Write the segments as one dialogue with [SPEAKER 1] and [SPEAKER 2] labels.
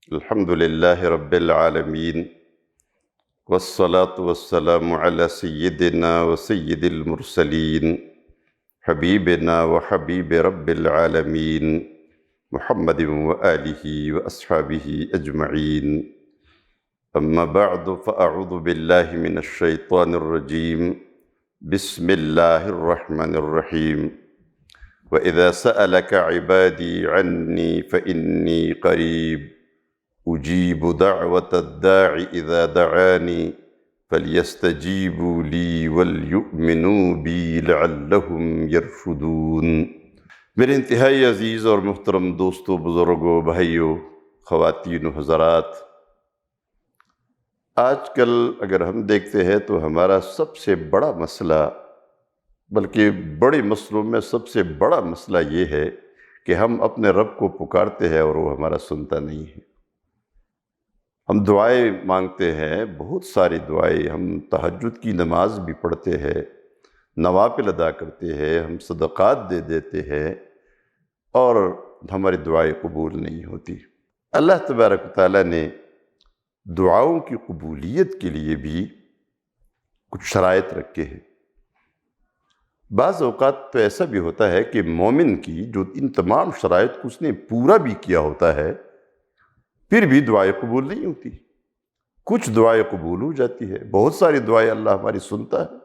[SPEAKER 1] الحمد لله رب العالمين والصلاة والسلام على سيدنا وسيد المرسلين حبيبنا وحبيب رب العالمين محمد وآله وأصحابه أجمعين. أما بعد فأعوذ بالله من الشيطان الرجيم. بسم الله الرحمن الرحيم. وإذا سألك عبادي عني فإني قريب أجيب دعوة الداع إذا دعاني فليستجيبوا لي وليؤمنوا بي لعلهم يرشدون۔ میرے انتہائی عزیز اور محترم دوستوں، بزرگوں، بھائیوں، خواتین و حضرات، آج کل اگر ہم دیکھتے ہیں تو ہمارا سب سے بڑا مسئلہ، بلکہ بڑے مسئلوں میں سب سے بڑا مسئلہ یہ ہے کہ ہم اپنے رب کو پکارتے ہیں اور وہ ہمارا سنتا نہیں ہے۔ ہم دعائیں مانگتے ہیں، بہت ساری دعائیں، ہم تہجد کی نماز بھی پڑھتے ہیں، نوافل ادا کرتے ہیں، ہم صدقات دے دیتے ہیں، اور ہماری دعائیں قبول نہیں ہوتی۔ اللہ تبارک و تعالیٰ نے دعاؤں کی قبولیت کے لیے بھی کچھ شرائط رکھے ہیں۔ بعض اوقات تو ایسا بھی ہوتا ہے کہ مومن کی جو ان تمام شرائط کو اس نے پورا بھی کیا ہوتا ہے، پھر بھی دعائیں قبول نہیں ہوتی۔ کچھ دعائیں قبول ہو جاتی ہے، بہت ساری دعائیں اللہ ہماری سنتا ہے،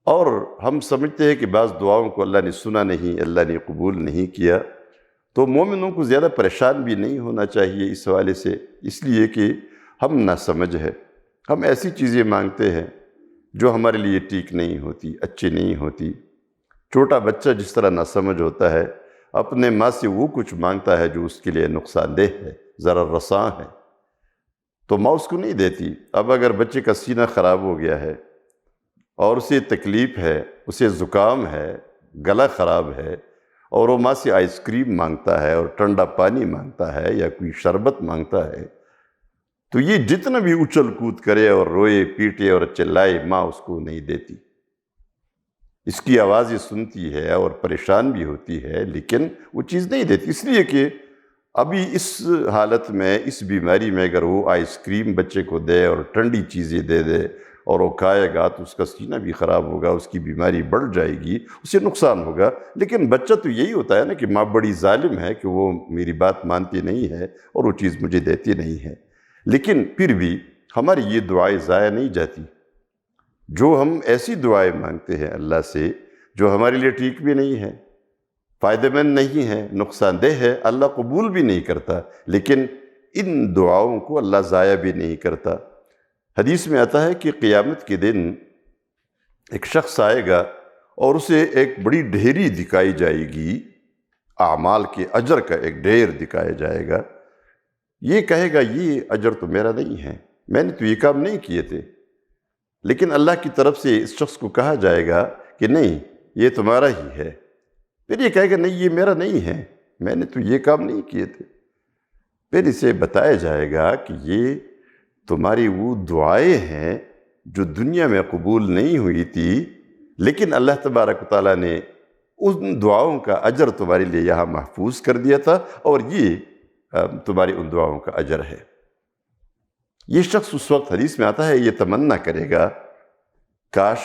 [SPEAKER 1] اور ہم سمجھتے ہیں کہ بعض دعاؤں کو اللہ نے سنا نہیں، اللہ نے قبول نہیں کیا۔ تو مومنوں کو زیادہ پریشان بھی نہیں ہونا چاہیے اس حوالے سے، اس لیے کہ ہم ناسمجھ ہے، ہم ایسی چیزیں مانگتے ہیں جو ہمارے لیے ٹھیک نہیں ہوتی، اچھی نہیں ہوتی۔ چھوٹا بچہ جس طرح ناسمجھ ہوتا ہے، اپنے ماں سے وہ کچھ مانگتا ہے جو اس کے لیے نقصان دہ ہے، ضرر رساں ہے، تو ماں اس کو نہیں دیتی۔ اب اگر بچے کا سینہ خراب ہو گیا ہے اور اسے تکلیف ہے، اسے زکام ہے، گلا خراب ہے، اور وہ ماں سے آئس کریم مانگتا ہے اور ٹھنڈا پانی مانگتا ہے یا کوئی شربت مانگتا ہے، تو یہ جتنا بھی اچھل کود کرے اور روئے پیٹے اور چلائے، ماں اس کو نہیں دیتی۔ اس کی آوازیں سنتی ہے اور پریشان بھی ہوتی ہے، لیکن وہ چیز نہیں دیتی، اس لیے کہ ابھی اس حالت میں، اس بیماری میں اگر وہ آئس کریم بچے کو دے اور ٹھنڈی چیزیں دے دے اور وہ کھائے گا تو اس کا سینہ بھی خراب ہوگا، اس کی بیماری بڑھ جائے گی، اسے نقصان ہوگا۔ لیکن بچہ تو یہی ہوتا ہے نا کہ ماں بڑی ظالم ہے کہ وہ میری بات مانتی نہیں ہے اور وہ چیز مجھے دیتی نہیں ہے۔ لیکن پھر بھی ہماری یہ دعائیں ضائع نہیں جاتی۔ جو ہم ایسی دعائیں مانگتے ہیں اللہ سے جو ہمارے لیے ٹھیک بھی نہیں ہے، فائدہ مند نہیں ہے، نقصان دہ ہے، اللہ قبول بھی نہیں کرتا، لیکن ان دعاؤں کو اللہ ضائع بھی نہیں کرتا۔ حدیث میں آتا ہے کہ قیامت کے دن ایک شخص آئے گا اور اسے ایک بڑی ڈھیری دکھائی جائے گی، اعمال کے اجر کا ایک ڈھیر دکھایا جائے گا۔ یہ کہے گا یہ اجر تو میرا نہیں ہے، میں نے تو یہ کام نہیں کیے تھے۔ لیکن اللہ کی طرف سے اس شخص کو کہا جائے گا کہ نہیں، یہ تمہارا ہی ہے۔ پھر یہ کہے گا نہیں، یہ میرا نہیں ہے، میں نے تو یہ کام نہیں کیے تھے۔ پھر اسے بتایا جائے گا کہ یہ تمہاری وہ دعائیں ہیں جو دنیا میں قبول نہیں ہوئی تھی، لیکن اللہ تبارک و تعالیٰ نے ان دعاؤں کا اجر تمہارے لیے یہاں محفوظ کر دیا تھا، اور یہ تمہاری ان دعاؤں کا اجر ہے۔ یہ شخص اس وقت حدیث میں آتا ہے، یہ تمنا کرے گا کاش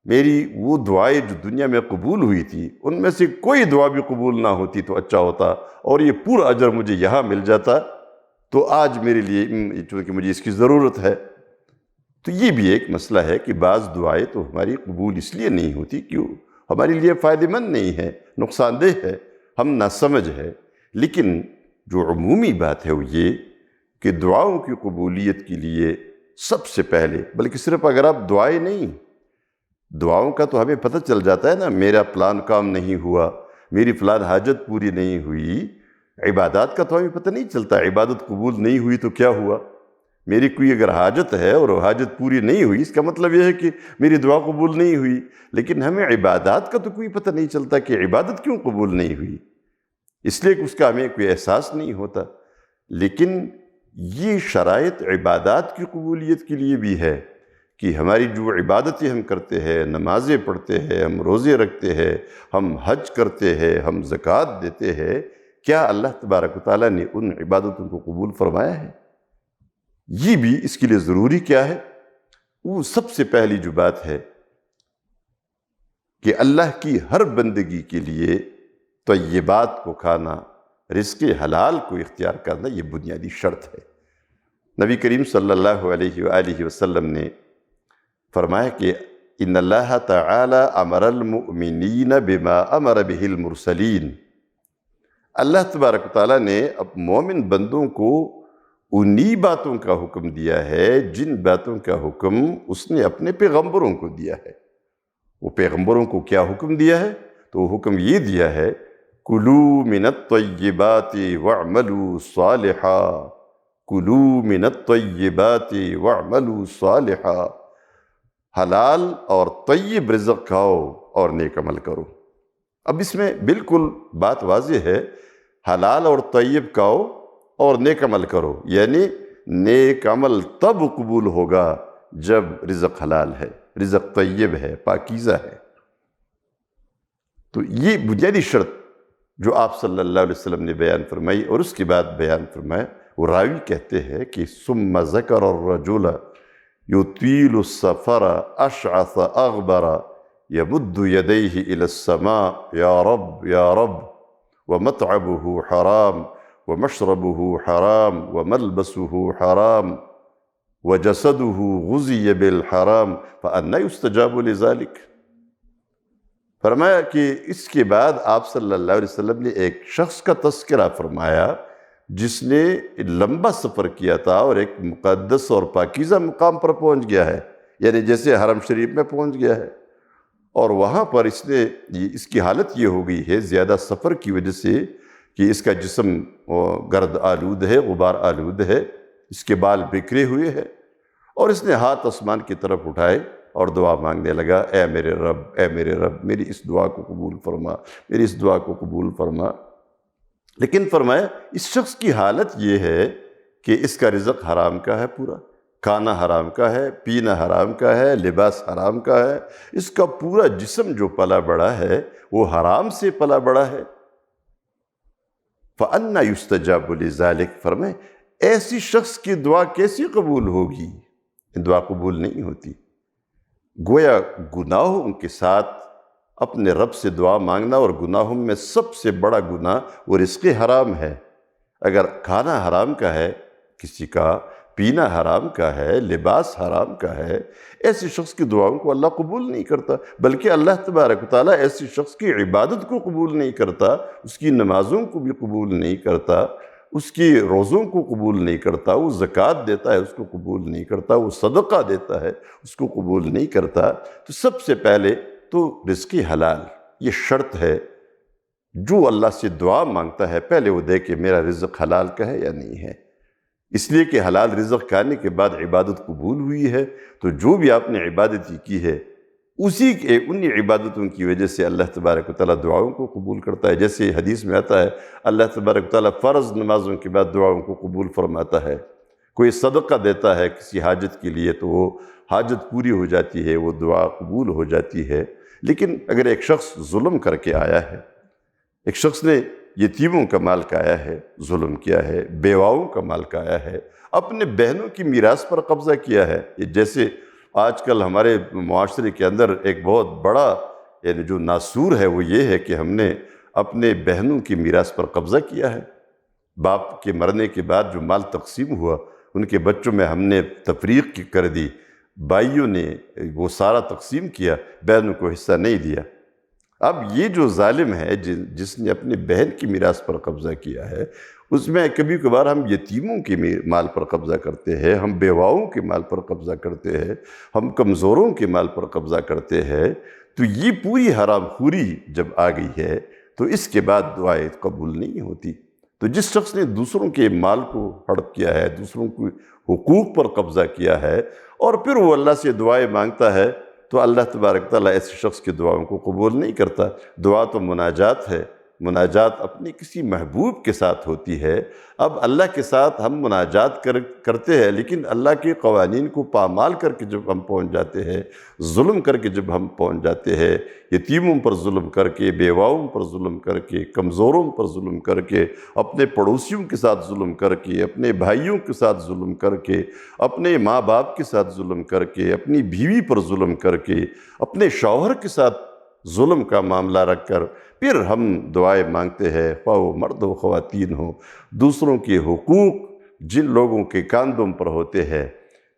[SPEAKER 1] میری وہ دعائیں جو دنیا میں قبول ہوئی تھی ان میں سے کوئی دعا بھی قبول نہ ہوتی تو اچھا ہوتا، اور یہ پورا اجر مجھے یہاں مل جاتا، تو آج میرے لیے چونکہ مجھے اس کی ضرورت ہے۔ تو یہ بھی ایک مسئلہ ہے کہ بعض دعائیں تو ہماری قبول اس لیے نہیں ہوتی کیوں ہمارے لیے فائدہ مند نہیں ہے، نقصان دہ ہے، ہم ناسمجھ ہے۔ لیکن جو عمومی بات ہے وہ یہ کہ دعاؤں کی قبولیت کے لیے سب سے پہلے، بلکہ صرف اگر آپ دعائیں نہیں، دعاؤں کا تو ہمیں پتہ چل جاتا ہے نا، میرا فلان کام نہیں ہوا، میری فلان حاجت پوری نہیں ہوئی۔ عبادات کا تو ہمیں پتہ نہیں چلتا، عبادت قبول نہیں ہوئی تو کیا ہوا۔ میری کوئی اگر حاجت ہے اور حاجت پوری نہیں ہوئی، اس کا مطلب یہ ہے کہ میری دعا قبول نہیں ہوئی، لیکن ہمیں عبادات کا تو کوئی پتہ نہیں چلتا کہ عبادت کیوں قبول نہیں ہوئی، اس لیے کہ اس کا ہمیں کوئی احساس نہیں ہوتا۔ لیکن یہ شرائط عبادات کی قبولیت کے لیے بھی ہے کہ ہماری جو عبادتیں ہم کرتے ہیں، نمازیں پڑھتے ہیں، ہم روزے رکھتے ہیں، ہم حج کرتے ہیں، ہم زکوٰۃ دیتے ہیں، کیا اللہ تبارک و تعالیٰ نے ان عبادتوں کو قبول فرمایا ہے؟ یہ بھی اس کے لیے ضروری کیا ہے؟ وہ سب سے پہلی جو بات ہے کہ اللہ کی ہر بندگی کے لیے طیبات کو کھانا، رزق حلال کو اختیار کرنا، یہ بنیادی شرط ہے۔ نبی کریم صلی اللہ علیہ وآلہ وسلم نے فرمایا کہ ان اللہ تعالی امر المؤمنین بما امر بہ المرسلین، اللہ تبارک تعالیٰ نے اب مومن بندوں کو انہی باتوں کا حکم دیا ہے جن باتوں کا حکم اس نے اپنے پیغمبروں کو دیا ہے۔ وہ پیغمبروں کو کیا حکم دیا ہے؟ تو وہ حکم یہ دیا ہے کلوا من الطیبات واعملوا صالحا، کلوا من الطیبات واعملوا صالحا، حلال اور طیب رزق کھاؤ اور نیک عمل کرو۔ اب اس میں بالکل بات واضح ہے، حلال اور طیب کھاؤ اور نیک عمل کرو، یعنی نیک عمل تب قبول ہوگا جب رزق حلال ہے، رزق طیب ہے، پاکیزہ ہے۔ تو یہ بنیادی شرط جو آپ صلی اللہ علیہ وسلم نے بیان فرمائی، اور اس کے بعد بیان فرمایا، وہ راوی کہتے ہیں کہ ثم ذکر الرجل یطیل السفر اشعث اغبر یمد یدیہ الی السماء یا رب یا رب ومطعمہ حرام ومشربہ حرام وملبسہ حرام وجسدہ غزی بالحرام فأنی یستجاب لذلک۔ فرمایا کہ اس کے بعد آپ صلی اللہ علیہ وسلم نے ایک شخص کا تذکرہ فرمایا جس نے لمبا سفر کیا تھا اور ایک مقدس اور پاکیزہ مقام پر پہنچ گیا ہے، یعنی جیسے حرم شریف میں پہنچ گیا ہے، اور وہاں پر اس کی حالت یہ ہو گئی ہے زیادہ سفر کی وجہ سے کہ اس کا جسم گرد آلود ہے، غبار آلود ہے، اس کے بال بکھرے ہوئے ہیں، اور اس نے ہاتھ آسمان کی طرف اٹھائے اور دعا مانگنے لگا، اے میرے رب میری اس دعا کو قبول فرما، میری اس دعا کو قبول فرما۔ لیکن فرمایا اس شخص کی حالت یہ ہے کہ اس کا رزق حرام کا ہے، پورا کھانا حرام کا ہے، پینا حرام کا ہے، لباس حرام کا ہے، اس کا پورا جسم جو پلا بڑا ہے وہ حرام سے پلا بڑا ہے۔ فَأَنَّ يُسْتَجَابُ لِذَلِكَ، فرمائے ایسی شخص کی دعا کیسی قبول ہوگی؟ دعا قبول نہیں ہوتی۔ گویا گناہوں کے ساتھ اپنے رب سے دعا مانگنا، اور گناہوں میں سب سے بڑا گناہ وہ رزق حرام ہے۔ اگر کھانا حرام کا ہے کسی کا، پینا حرام کا ہے، لباس حرام کا ہے، ایسی شخص کی دعاؤں کو اللہ قبول نہیں کرتا، بلکہ اللہ تبارک و تعالیٰ ایسی شخص کی عبادت کو قبول نہیں کرتا، اس کی نمازوں کو بھی قبول نہیں کرتا، اس کی روزوں کو قبول نہیں کرتا، وہ زکوٰۃ دیتا ہے اس کو قبول نہیں کرتا، وہ صدقہ دیتا ہے اس کو قبول نہیں کرتا۔ تو سب سے پہلے تو رزق حلال، یہ شرط ہے، جو اللہ سے دعا مانگتا ہے پہلے وہ دیکھے میرا رزق حلال کا ہے یا نہیں ہے، اس لیے کہ حلال رزق کھانے کے بعد عبادت قبول ہوئی ہے، تو جو بھی آپ نے عبادت کی ہے انہی عبادتوں کی وجہ سے اللہ تبارک و تعالیٰ دعاؤں کو قبول کرتا ہے۔ جیسے حدیث میں آتا ہے اللہ تبارک و تعالیٰ فرض نمازوں کے بعد دعاؤں کو قبول فرماتا ہے۔ کوئی صدقہ دیتا ہے کسی حاجت کے لیے تو وہ حاجت پوری ہو جاتی ہے، وہ دعا قبول ہو جاتی ہے۔ لیکن اگر ایک شخص ظلم کر کے آیا ہے، ایک شخص نے یتیموں کا مال کھایا ہے، ظلم کیا ہے، بیواؤں کا مال کھایا ہے، اپنے بہنوں کی میراث پر قبضہ کیا ہے، یہ جیسے آج کل ہمارے معاشرے کے اندر ایک بہت بڑا یعنی جو ناسور ہے وہ یہ ہے کہ ہم نے اپنے بہنوں کی میراث پر قبضہ کیا ہے۔ باپ کے مرنے کے بعد جو مال تقسیم ہوا ان کے بچوں میں ہم نے تفریق کر دی، بھائیوں نے وہ سارا تقسیم کیا، بہنوں کو حصہ نہیں دیا۔ اب یہ جو ظالم ہے جس نے اپنی بہن کی میراث پر قبضہ کیا ہے، اس میں کبھی کبھار ہم یتیموں کے مال پر قبضہ کرتے ہیں، ہم بیواؤں کے مال پر قبضہ کرتے ہیں، ہم کمزوروں کے مال پر قبضہ کرتے ہیں۔ تو یہ پوری حرام خوری جب آ گئی ہے تو اس کے بعد دعائیں قبول نہیں ہوتی۔ تو جس شخص نے دوسروں کے مال کو ہڑپ کیا ہے، دوسروں کے حقوق پر قبضہ کیا ہے، اور پھر وہ اللہ سے دعائیں مانگتا ہے، تو اللہ تبارک تعالیٰ ایسے شخص کی دعاؤں کو قبول نہیں کرتا۔ دعا تو مناجات ہے، مناجات اپنے کسی محبوب کے ساتھ ہوتی ہے، اب اللہ کے ساتھ ہم مناجات کرتے ہیں، لیکن اللہ کے قوانین کو پامال کر کے جب ہم پہنچ جاتے ہیں، ظلم کر کے جب ہم پہنچ جاتے ہیں، یتیموں پر ظلم کر کے، بیواؤں پر ظلم کر کے، کمزوروں پر ظلم کر کے، اپنے پڑوسیوں کے ساتھ ظلم کر کے، اپنے بھائیوں کے ساتھ ظلم کر کے، اپنے ماں باپ کے ساتھ ظلم کر کے، اپنی بیوی پر ظلم کر کے، اپنے شوہر کے ساتھ ظلم کا معاملہ رکھ کر پھر ہم دعائیں مانگتے ہیں، خواہ وہ مرد و خواتین ہوں، دوسروں کے حقوق جن لوگوں کے کاندھوں پر ہوتے ہیں،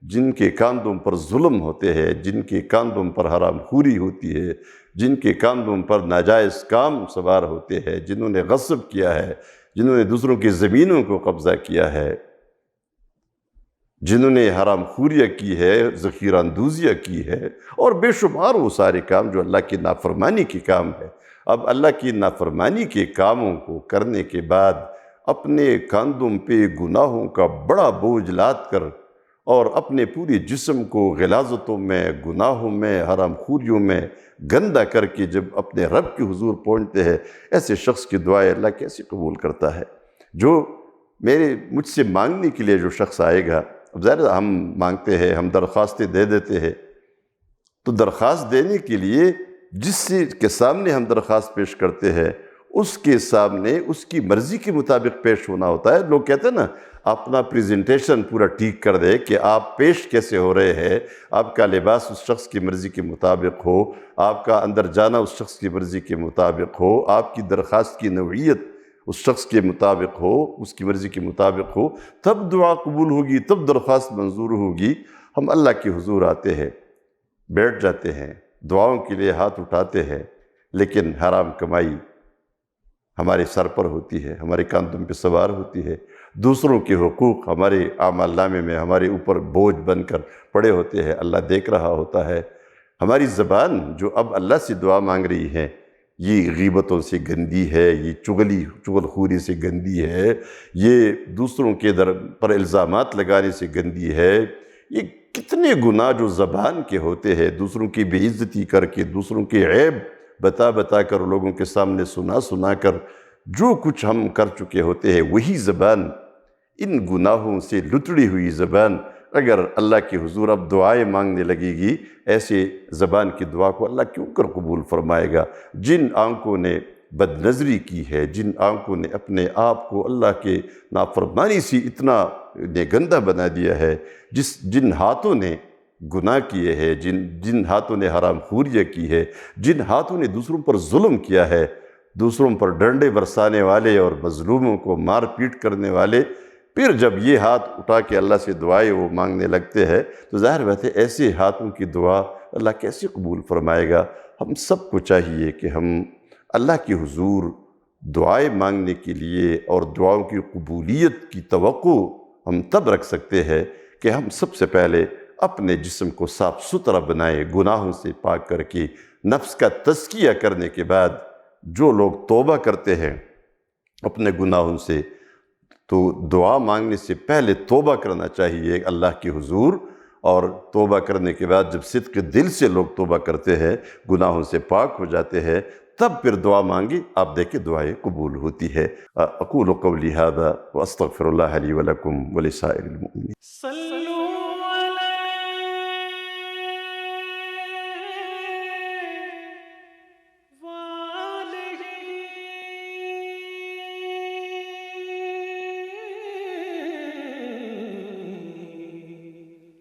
[SPEAKER 1] جن کے کاندھوں پر ظلم ہوتے ہیں، جن کے کاندھوں پر حرام خوری ہوتی ہے، جن کے کاندھوں پر ناجائز کام سوار ہوتے ہیں، جنہوں نے غصب کیا ہے، جنہوں نے دوسروں کی زمینوں کو قبضہ کیا ہے، جنہوں نے حرام خوریہ کی ہے، ذخیرہ اندوزیہ کی ہے، اور بے شمار وہ سارے کام جو اللہ کی نافرمانی کے کام ہے۔ اب اللہ کی نافرمانی کے کاموں کو کرنے کے بعد اپنے کاندھوں پہ گناہوں کا بڑا بوجھ لاد کر اور اپنے پورے جسم کو غلاظتوں میں، گناہوں میں، حرام خوریوں میں گندہ کر کے جب اپنے رب کے حضور پہنچتے ہیں، ایسے شخص کی دعائیں اللہ کیسے قبول کرتا ہے؟ جو مجھ سے مانگنے کے لیے جو شخص آئے گا، اب ظاہر ہم مانگتے ہیں، ہم درخواستیں دے دیتے ہیں، تو درخواست دینے کے لیے جس کے سامنے ہم درخواست پیش کرتے ہیں، اس کے سامنے اس کی مرضی کے مطابق پیش ہونا ہوتا ہے۔ لوگ کہتے ہیں نا، اپنا پریزنٹیشن پورا ٹھیک کر دے کہ آپ پیش کیسے ہو رہے ہیں، آپ کا لباس اس شخص کی مرضی کے مطابق ہو، آپ کا اندر جانا اس شخص کی مرضی کے مطابق ہو، آپ کی درخواست کی نوعیت اس شخص کے مطابق ہو، اس کی مرضی کے مطابق ہو، تب دعا قبول ہوگی، تب درخواست منظور ہوگی۔ ہم اللہ کے حضور آتے ہیں، بیٹھ جاتے ہیں، دعاؤں کے لیے ہاتھ اٹھاتے ہیں، لیکن حرام کمائی ہمارے سر پر ہوتی ہے، ہمارے کاندھوں پہ سوار ہوتی ہے، دوسروں کے حقوق ہمارے اعمال نامے میں ہمارے اوپر بوجھ بن کر پڑے ہوتے ہیں، اللہ دیکھ رہا ہوتا ہے۔ ہماری زبان جو اب اللہ سے دعا مانگ رہی ہے، یہ غیبتوں سے گندی ہے، یہ چغل خوری سے گندی ہے، یہ دوسروں کے پر الزامات لگانے سے گندی ہے۔ یہ کتنے گناہ جو زبان کے ہوتے ہیں، دوسروں کی بے عزتی کر کے، دوسروں کے عیب بتا کر، لوگوں کے سامنے سنا کر جو کچھ ہم کر چکے ہوتے ہیں، وہی زبان، ان گناہوں سے لتڑی ہوئی زبان اگر اللہ کے حضور اب دعائیں مانگنے لگے گی، ایسے زبان کی دعا کو اللہ کیوں کر قبول فرمائے گا؟ جن آنکھوں نے بد نظری کی ہے، جن آنکھوں نے اپنے آپ کو اللہ کے نافرمانی سے اتنا گندہ بنا دیا ہے، جن ہاتھوں نے گناہ کیے ہیں، جن ہاتھوں نے حرام خوریہ کی ہے، جن ہاتھوں نے دوسروں پر ظلم کیا ہے، دوسروں پر ڈنڈے برسانے والے اور مظلوموں کو مار پیٹ کرنے والے، پھر جب یہ ہاتھ اٹھا کے اللہ سے دعائیں وہ مانگنے لگتے ہیں، تو ظاہر بات ہے ایسے ہاتھوں کی دعا اللہ کیسے قبول فرمائے گا؟ ہم سب کو چاہیے کہ ہم اللہ کے حضور دعائیں مانگنے کے لیے اور دعاؤں کی قبولیت کی توقع ہم تب رکھ سکتے ہیں کہ ہم سب سے پہلے اپنے جسم کو صاف ستھرا بنائیں، گناہوں سے پاک کر کے، نفس کا تزکیہ کرنے کے بعد جو لوگ توبہ کرتے ہیں اپنے گناہوں سے، تو دعا مانگنے سے پہلے توبہ کرنا چاہیے اللہ کے حضور، اور توبہ کرنے کے بعد جب صدق دل سے لوگ توبہ کرتے ہیں، گناہوں سے پاک ہو جاتے ہیں، تب پھر دعا مانگی، آپ دیکھیں دعائیں قبول ہوتی ہے۔ اقول قولی ھذا واستغفر اللہ لی ولکم ولسائر المؤمنین۔